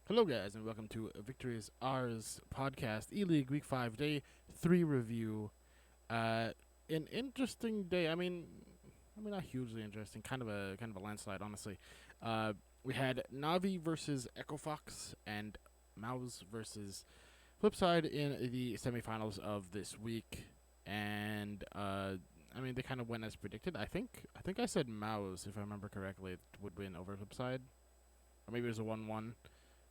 Hello, guys, and welcome to Victory is Ours podcast, ELeague Week 5 Day 3 review. Uh, an interesting day. I mean, not hugely interesting. Kind of a landslide, honestly. We had Navi versus Echo Fox and Mouse versus Flipside in the semifinals of this week, and I mean, they kind of went as predicted. I think I said Mouse, if I remember correctly, it would win over Flipside, or maybe it was a 1-1.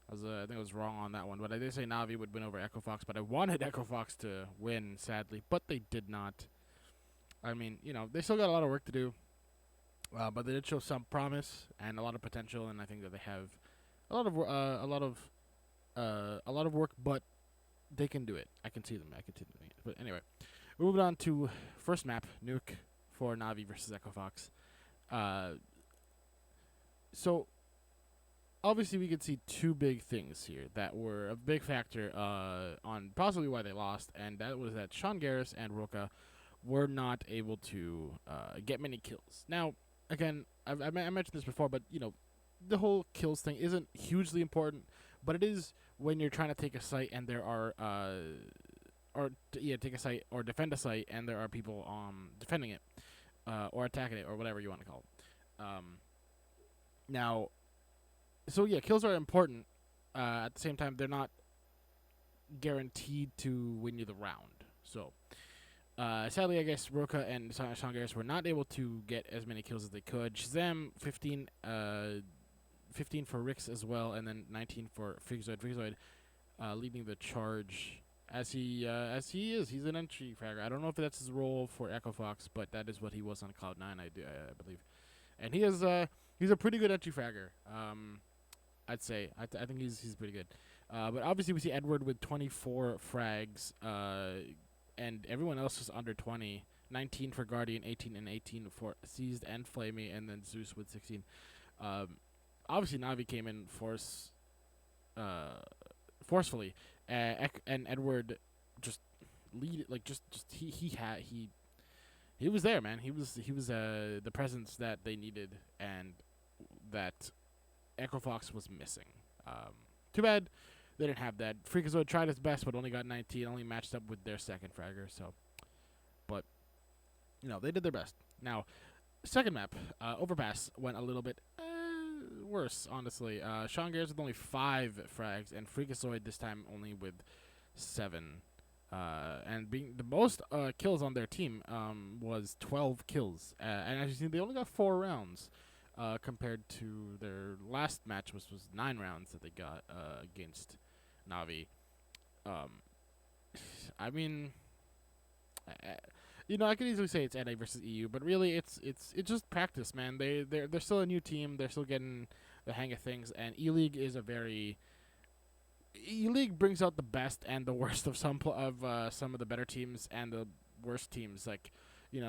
I think I was wrong on that one, but I did say Navi would win over Echo Fox, but I wanted Echo Fox to win, sadly, but they did not. I mean, they still got a lot of work to do, but they did show some promise and a lot of potential, and I think that they have a lot of work, but they can do it. I can see them. I can see them doing it. But anyway, we're moving on to first map, Nuke for Navi versus Echo Fox. Uh, so obviously we could see two big things here that were a big factor on possibly why they lost, and that was that Sean Garris and Roka were not able to get many kills. Now, again, I mentioned this before, but the whole kills thing isn't hugely important, but it is when you're trying to take a site and there are take a site or defend a site and there are people defending it or attacking it or whatever you want to call it. Now, so yeah, kills are important. At the same time, they're not guaranteed to win you the round. So, sadly, I guess Roka and Sean Garris were not able to get as many kills as they could. Shazam, 15 for Rix as well, and then 19 for Freakazoid. Freakazoid leading the charge as he is. He's an entry fragger. I don't know if that's his role for Echo Fox, but that is what he was on Cloud9, I believe. And he's a pretty good entry fragger. I'd say. I think he's pretty good. But obviously we see Edward with 24 frags, and everyone else is under 20. 19 for Guardian, 18 and 18 for Seized and Flamey, and then Zeus with 16. Obviously Navi came in forcefully, and Edward just he was there, man. He was the presence that they needed and that Echo Fox was missing. Too bad they didn't have that. Freakazoid tried his best, but only got 19. Only matched up with their second fragger. So, but they did their best. Now, second map, Overpass went a little bit worse, honestly. Sean Garris with only 5 frags, and Freakazoid this time only with 7. And being the most kills on their team was 12 kills. And as you see, they only got 4 rounds. Compared to their last match, which was 9 rounds that they got against Navi. I mean, I could easily say it's NA versus EU, but really it's just practice, man. They're still a new team. They're still getting the hang of things, and ELeague is a very ELeague brings out the best and the worst of some of the better teams and the worst teams. Like,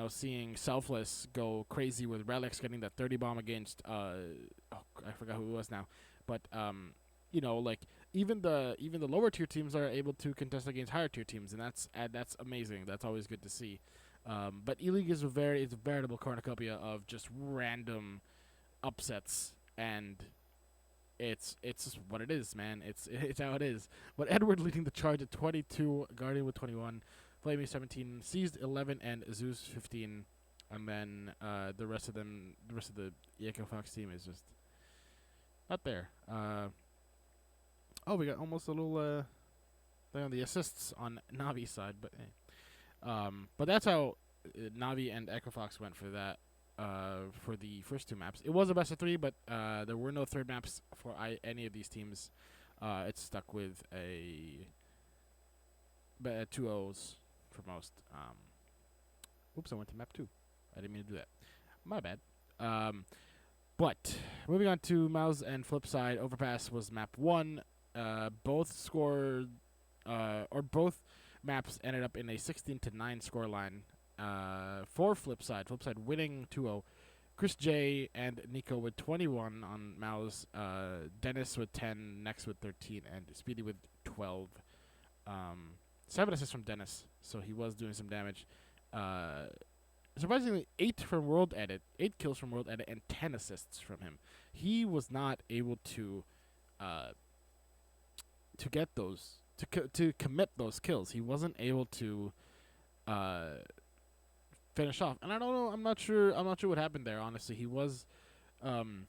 seeing Selfless go crazy with Relics getting that 30 bomb against I forgot who it was now, but like even the lower tier teams are able to contest against higher tier teams, and that's amazing. That's always good to see. But ELeague is it's a veritable cornucopia of just random upsets, and it's just what it is, man. It's how it is. But Edward leading the charge at 22, Guardian with 21, Flamey 17, Seized 11, and Zeus 15. And then the rest of the Echo Fox team is just not there. We got almost a little thing on the assists on Navi's side, but but that's how Navi and Echo Fox went for that. For the first 2 maps, it was a best of 3, but there were no third maps for any of these teams. It's stuck with a 2 O's for most. Oops, I went to map 2. I didn't mean to do that. My bad. But moving on to Mouse and Flipside, Overpass was map 1. Both scored, or both maps ended up in a 16-9 scoreline. For Flipside. Flipside winning 2-0. Chris J and Nico with 21 on Mouse. Dennis with 10. Next with 13. And Speedy with 12. 7 assists from Dennis. So he was doing some damage. Surprisingly, 8 from World Edit. 8 kills from World Edit and 10 assists from him. He was not able to to get those to commit those kills. He wasn't able to uh, finish off, and I don't know. I'm not sure. I'm not sure what happened there. Honestly, um,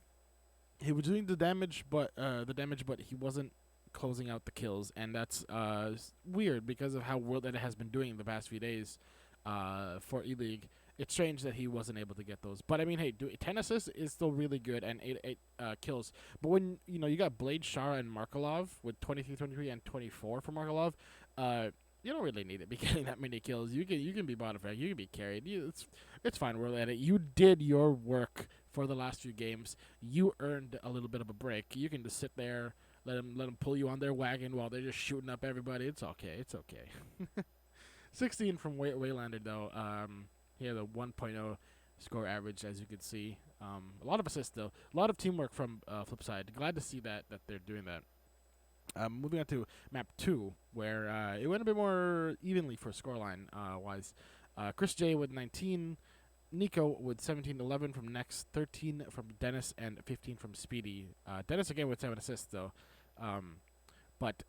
he was doing the damage, but he wasn't closing out the kills, and that's weird because of how well that it has been doing the past few days for ELeague. It's strange that he wasn't able to get those, but I mean, hey, 10 assists is still really good, and 8 kills. But when you got Blade, Shara, and Markelov with 23, 23, and 24 for Markelov, you don't really need to be getting that many kills. You can be bottom frag, you can be carried. It's fine. We're at it. You did your work for the last few games. You earned a little bit of a break. You can just sit there, let them pull you on their wagon while they're just shooting up everybody. It's okay. It's okay. 16 from Waylander though. He had a 1.0 score average, as you can see. A lot of assists though. A lot of teamwork from Flipside. Glad to see that they're doing that. Moving on to map 2, where it went a bit more evenly for scoreline wise. Chris J with 19, Nico with 17, 11 from Next, 13 from Dennis, and 15 from Speedy. Dennis again with 7 assists though. But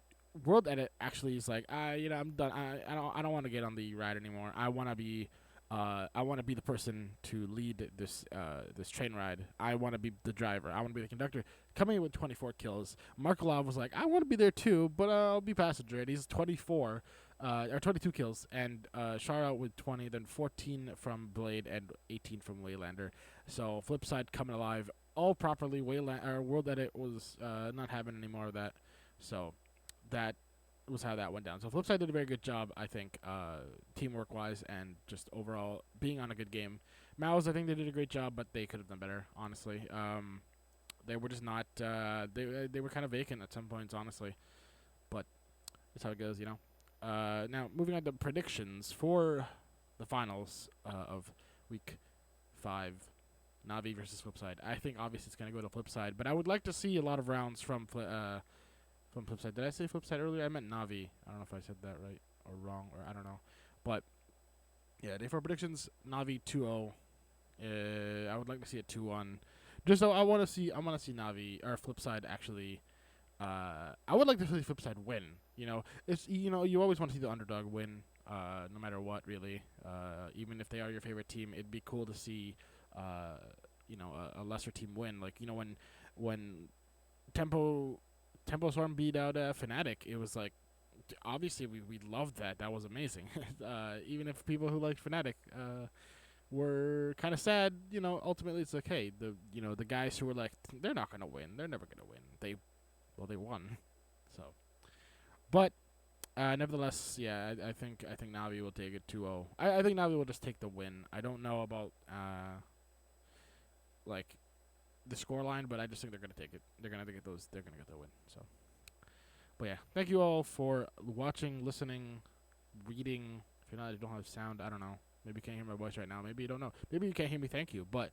World Edit actually is like, I'm done. I don't want to get on the ride anymore. I want to be the person to lead this train ride. I want to be the driver. I want to be the conductor. Coming in with 24 kills. Markelov was like, I want to be there too, but I'll be passenger. And he's 24, or 22 kills. And Shara with 20, then 14 from Blade and 18 from Waylander. So Flipside coming alive all properly. World Edit was not having any more of that. So that was how that went down. So Flipside did a very good job, I think, teamwork wise and just overall being on a good game. Mouse, I think they did a great job, but they could have done better, honestly. They were just not they were kind of vacant at some points, honestly. But that's how it goes, Now moving on to predictions for the finals of week 5, Navi versus Flipside. I think obviously it's gonna go to Flipside, but I would like to see a lot of rounds from Flipside. Did I say Flipside earlier? I meant Navi. I don't know if I said that right or wrong, or I don't know. But yeah, day 4 predictions, Navi 2-0. I would like to see a 2-1. Just so I want to see Navi or Flipside actually. I would like to see Flipside win. It's you always want to see the underdog win, no matter what, really. Even if they are your favorite team, it'd be cool to see, a lesser team win. Like when Tempo Storm beat out Fnatic, it was like, obviously we loved that. That was amazing. Even if people who liked Fnatic were kind of sad, ultimately it's like, hey, the guys who were like, they're not gonna win, they're never gonna win. They won. So, but nevertheless, yeah, I think Navi will take it 2-0. I think Navi will just take the win. I don't know about like the scoreline, but I just think they're gonna take it. They're gonna get those. They're gonna get the win. So, but yeah, thank you all for watching, listening, reading. If you don't have sound, I don't know. Maybe you can't hear my voice right now. Maybe you don't know. Maybe you can't hear me. Thank you. But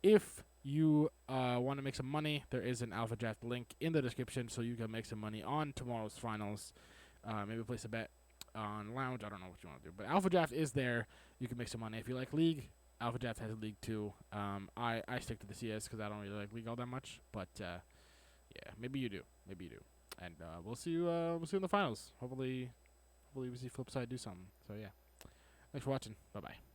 if you want to make some money, there is an AlphaDraft link in the description, so you can make some money on tomorrow's finals. Maybe place a bet on Lounge. I don't know what you want to do, but AlphaDraft is there. You can make some money if you like League. AlphaDraft has League too. I stick to the CS because I don't really like League all that much. But yeah, maybe you do. And we'll see you. We'll see you in the finals. Hopefully we see Flipside do something. So yeah, thanks for watching. Bye bye.